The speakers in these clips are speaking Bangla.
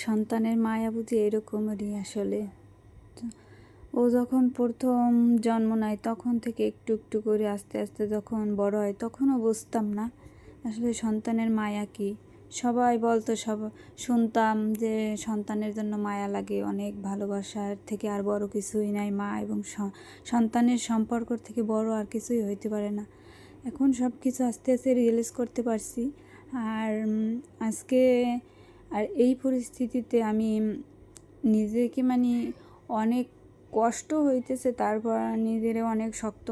সন্তানের মায়া বুঝি এরকমেরই আসলে। তো ও যখন প্রথম জন্ম নেয় তখন থেকে একটু একটু করে আস্তে আস্তে যখন বড় হয় তখনও বুঝতাম না আসলে সন্তানের মায়া কী। সবাই বলতো, শুনতাম যে সন্তানের জন্য মায়া লাগে, অনেক ভালোবাসার থেকে আর বড় কিছুই নাই, মা এবং সন্তানের সম্পর্ক থেকে বড় আর কিছুই হইতে পারে না। এখন সব কিছু আস্তে আস্তে রিয়েলাইজ করতে পারছি। আর আজকে আর এই পরিস্থিতিতে আমি নিজেকে অনেক কষ্ট হইতেছে, তারপর নিজেরে অনেক শক্ত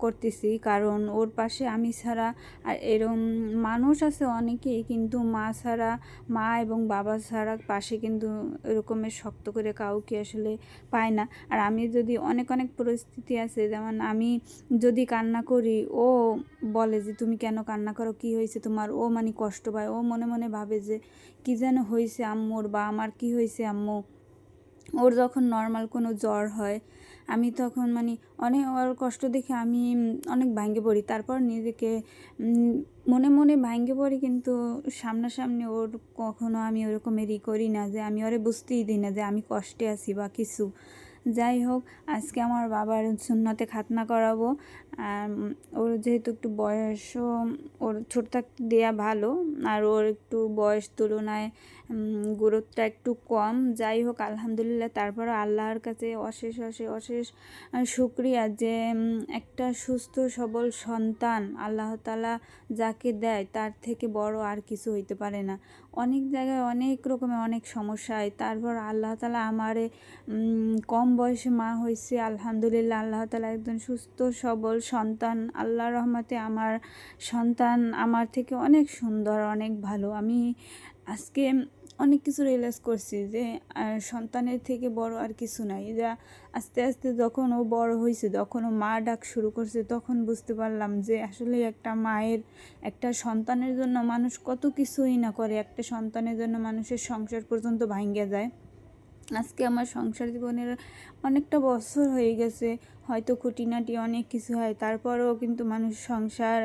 করতেছি, কারণ ওর পাশে আমি ছাড়া আর এরম মানুষ আছে অনেকেই, কিন্তু মা ছাড়া, মা এবং বাবা ছাড়া পাশে কিন্তু এরকমের শক্ত করে কাউকে আসলে পায় না। আর আমি যদি অনেক অনেক পরিস্থিতি আছে, যেমন আমি যদি কান্না করি, ও বলে যে তুমি কেন কান্না করো, কি হয়েছে তোমার, ও কষ্ট পায়, ও মনে মনে ভাবে যে কী যেন হয়েছে আম্মুর, বা আমার কি হয়েছে আম্মু। ওর যখন নর্মাল কোনো জ্বর হয়, আমি তখন অনেক ওর কষ্ট দেখে আমি অনেক ভাঙ্গে পড়ি, তারপর নিজেকে মনে মনে ভাঙ্গে পড়ি, কিন্তু সামনাসামনি ওর কখনো আমি ওরকমেরই করি না, যে আমি ওরে বুঝতেই দিই না যে আমি কষ্টে আছি বা কিছু। যাই হোক, আজকে আমার বাবার সুন্নতে খাতনা করাবো। ওর যেহেতু একটু বয়সও, ওর ছোট থাকতে দেওয়া ভালো, আর ওর একটু বয়স তুলনায় গুরুত্বটা একটু কম। যাই হোক, আলহামদুলিল্লাহ, তারপর আল্লাহর কাছে অশেষ অশেষ অশেষ শুকরিয়া যে একটা সুস্থ সবল সন্তান আল্লাহ তাআলা যাকে দেয় তার থেকে বড় আর কিছু হইতে পারে না। অনেক জায়গায় অনেক রকমের অনেক সমস্যা হয়, তারপর আল্লাহ তাআলা আমারে কম বয়সে মা হয়েছে, আলহামদুলিল্লাহ, আল্লাহ তাআলা একজন সুস্থ সবল সন্তান, আল্লাহর রহমতে আমার সন্তান আমার থেকে অনেক সুন্দর, অনেক ভালো। আমি আজকে অনেক কিছু রিয়েলাইজ করছি যে সন্তানের থেকে বড় আর কিছু নাই। যা আস্তে আস্তে যখন ও বড় হয়েছে, যখন ও মা ডাক শুরু করছে, তখন বুঝতে পারলাম যে আসলে একটা মায়ের, একটা সন্তানের জন্য মানুষ কত কিছুই না করে, একটা সন্তানের জন্য মানুষের সংসার পর্যন্ত ভাঙ্গে যায়। আজকে আমার সংসার জীবনের অনেকটা বছর হয়ে গেছে, হয়তো খুঁটিনাটি অনেক কিছু হয়, তারপরেও কিন্তু মানুষ সংসার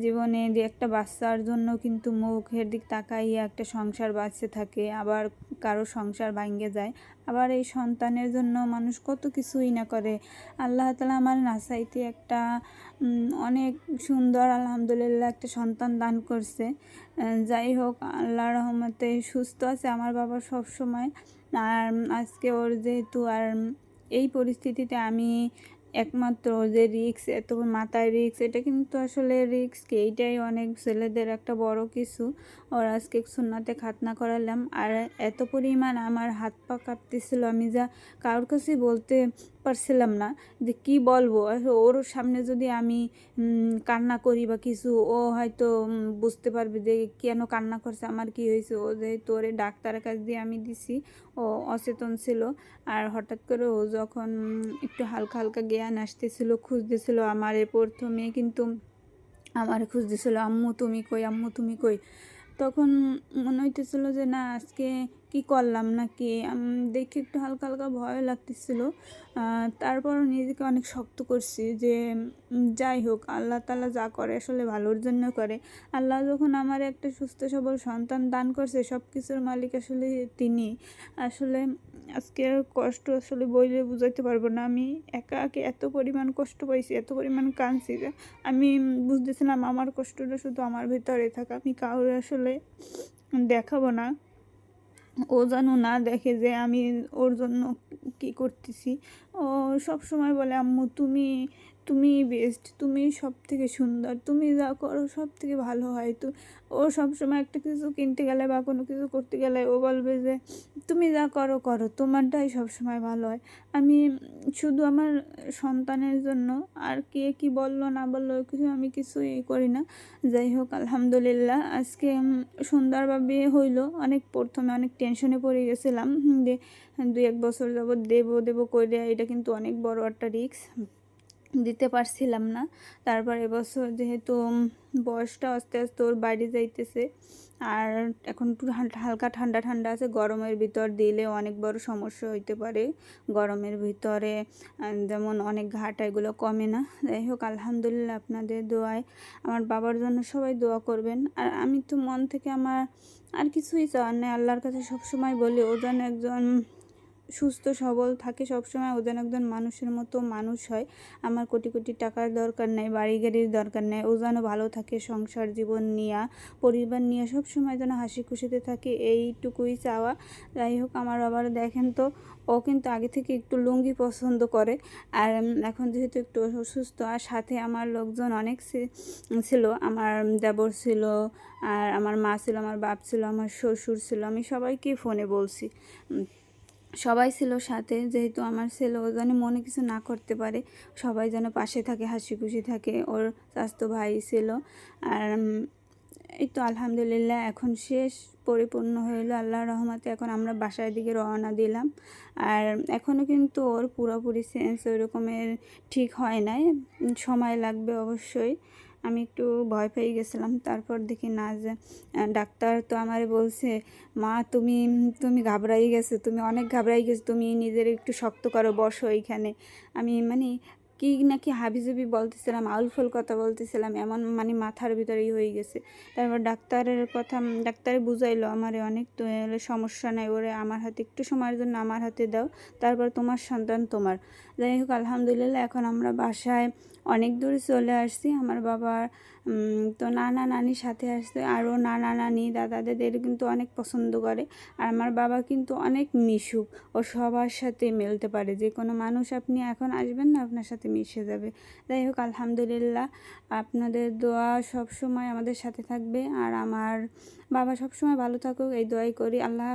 জীবনে যে একটা বাচ্চার জন্য কিন্তু মুখের দিক তাকাইয়া একটা সংসার বাঁচতে থাকে, আবার কারো সংসার ভাঙ্গে যায়, আবার এই সন্তানের জন্য মানুষ কত কিছুই না করে। আল্লাহ তাআলা আমার নাসাইতে একটা অনেক সুন্দর, আলহামদুলিল্লাহ, একটা সন্তান দান করছে। যাই হোক, আল্লাহর রহমতে সুস্থ আছে আমার বাবা সব সময়। আর আজকে ওর যেহেতু আর এই পরিস্থিতিতে আমি একমাত্র, যে রিস্ক, এত মাথায় রিস্ক, এটা কিন্তু আসলে রিস্ক কি, এইটাই অনেক ছেলেদের একটা বড় কিছু। ওর আজকে সুন্নাতে খাতনা করালাম, আর এত পরিমাণ আমার হাত পা কাঁপতেছিল, আমি যা কারোর কাছে বলতে পারছিলাম না যে কি বলবো। ওর সামনে যদি আমি কান্না করি বা কিছু, ও হয়তো বুঝতে পারবে যে কেন কান্না করছে, আমার কি হয়েছে। ও যেহেতু ওরে ডাক্তারের কাছ দিয়ে আমি দিছি, ও অচেতন ছিল, আর হঠাৎ করে ও যখন একটু হালকা হালকা জ্ঞান আসতেছিল, খুঁজতেছিল আমারে, প্রথমে কিন্তু আমারে খুঁজতেছিল, আম্মু তুমি কই, আম্মু তুমি কই। তখন মনে হইতেছিল যে না, আজকে কি করলাম নাকি, দেখে একটু হালকা হালকা ভয় লাগতেছিল। তারপর নিজেকে অনেক শক্ত করছি যে যাই হোক, আল্লাহ তাআলা যা করে আসলে ভালোর জন্য করে। আল্লাহ যখন আমার একটা সুস্থ সবল সন্তান দান করছে, সব কিছুর মালিক আসলে তিনি। আসলে আজকে কষ্ট আসলে বইলে বুঝাইতে পারবো না। আমি একা একা এত পরিমাণ কষ্ট পাইছি, এত পরিমাণ কাঁদছি যে আমি বুঝতেছিলাম আমার কষ্টটা শুধু আমার ভিতরে থাকা, আমি কাউরে আসলে দেখাবো না, ও যেন না দেখে যে আমি ওর জন্য কী করতেছি। ও সব সময় বলে, আম্মু তুমি তুমি বেস্ট, তুমি সব থেকে সুন্দর, তুমি যা করো সব থেকে ভালো হয়। তো ও সবসময় একটা কিছু কিনতে গেলে বা কোনো কিছু করতে গেলে ও বলবে যে তুমি যা করো করো, তোমারটাই সবসময় ভালো হয়। আমি শুধু আমার সন্তানের জন্য, আর কে কী বললো না বললো কিছু আমি কিছুই করি না। যাই হোক, আলহামদুলিল্লাহ, আজকে সুন্দরভাবে হইলো। অনেক প্রথমে অনেক টেনশনে পড়ে গেছিলাম যে 2-1 বছর যাবৎ দেবো করে, এটা কিন্তু অনেক বড় একটা রিস্ক, দিতে পারছিলাম না। তারপর এবছর যেহেতু বয়সটা আস্তে আস্তে ওর বাইরে যাইতেছে, আর এখন একটু হালকা ঠান্ডা ঠান্ডা আছে, গরমের ভিতর দিলে অনেক বড় সমস্যা হইতে পারে। গরমের ভিতরে যেমন অনেক ঘাটা এগুলো কমে না। যাই হোক, আলহামদুলিল্লাহ আপনাদের দোয়ায় আমার বাবার জন্য সবাই দোয়া করবেন। আর আমি তো মন থেকে আমার আর কিছুই চাওয়ার নেই, আল্লাহর কাছে সবসময় বলি ও যেন একজন সুস্থ সবল থাকে, সবসময় ও যেন একজন মানুষের মতো মানুষ হয়। আমার কোটি কোটি টাকার দরকার নেই, বাড়ি গাড়ির দরকার নেই, ও যেন ভালো থাকে, সংসার জীবন নিয়ে পরিবার নিয়ে সবসময় যেন হাসি খুশিতে থাকে, এইটুকুই চাওয়া। যাই হোক, আমার বাবার দেখেন তো, ও কিন্তু আগে থেকে একটু লুঙ্গি পছন্দ করে। আর এখন যেহেতু একটু অসুস্থ, আর সাথে আমার লোকজন অনেক ছিল, আমার দেবর ছিল, আর আমার মা ছিল, আমার বাপ ছিল, আমার শ্বশুর ছিল, আমি সবাইকে ফোনে বলছি, সবাই ছিল সাথে। যেহেতু আমার ছেলে ও যেন মনে কিছু না করতে পারে, সবাই যেন পাশে থাকে, হাসি খুশি থাকে। ওর স্বাস্থ্য ভাই ছিল। আর এই তো আলহামদুলিল্লাহ এখন শেষ পরিপূর্ণ হইলো আল্লাহর রহমতে। এখন আমরা বাসার দিকে রওনা দিলাম। আর এখনও কিন্তু ওর পুরোপুরি সেন্স ওই রকমের ঠিক হয় নাই, সময় লাগবে অবশ্যই। আমি একটু ভয় পেয়ে গেছিলাম, তারপর দেখি না যে ডাক্তার তো আমারে বলছে, মা তুমি তুমি ঘাবড়াই গেছো, তুমি অনেক ঘাবড়াই গেছো, তুমি নিজের একটু শক্ত করো, বসো এইখানে। আমি মানে কি নাকি হাবিজাবি বলতেছিলাম, আউলফুল কথা বলতেছিলাম, এমন মানে মাথার ভিতরেই হয়ে গেছে। তারপর ডাক্তারের কথা, ডাক্তারে বুঝাইলো আমারে অনেক, তো এলে সমস্যা নাই, ওরে আমার হাতে একটু সময়ের জন্য আমার হাতে দাও, তারপর তোমার সন্তান তোমার। যাই হোক, আলহামদুলিল্লাহ এখন আমরা বাসায় অনেক দূরে চলে আসছি। আমার বাবার তো নানা নানির সাথে আসছে, আরও নানা নানি দাদা দাদির কিন্তু অনেক পছন্দ করে। আর আমার বাবা কিন্তু অনেক মিশুক, ও সবার সাথে মিলতে পারে, যে কোনো মানুষ আপনি এখন আসবেন না আপনার সাথে মিশে যাবে। যাই হোক, আলহামদুলিল্লাহ আপনাদের দোয়া সব সময় আমাদের সাথে থাকবে, আর আমার বাবা সব সময় ভালো থাকুক এই দোয়াই করি। আল্লাহ।